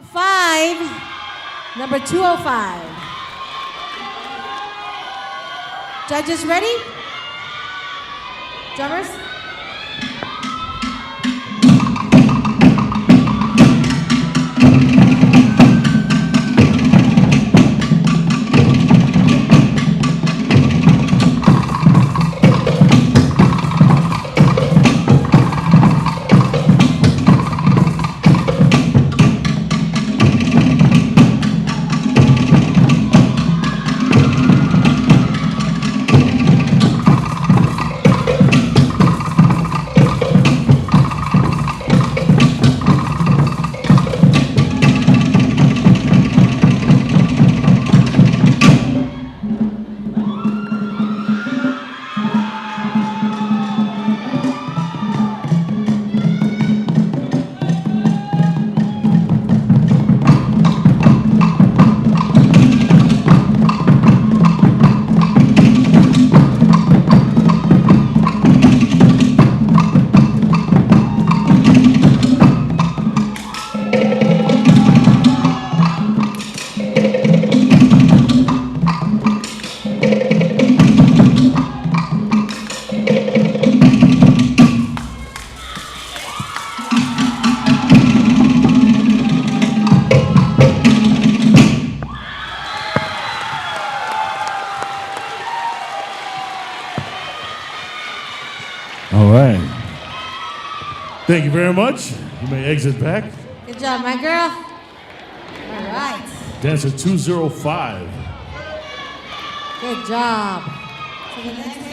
5, number 205. Judges ready? Drummers? All right. Thank you very much. You may exit back. Good job, my girl. All right. Dancer 205. Good job. So the next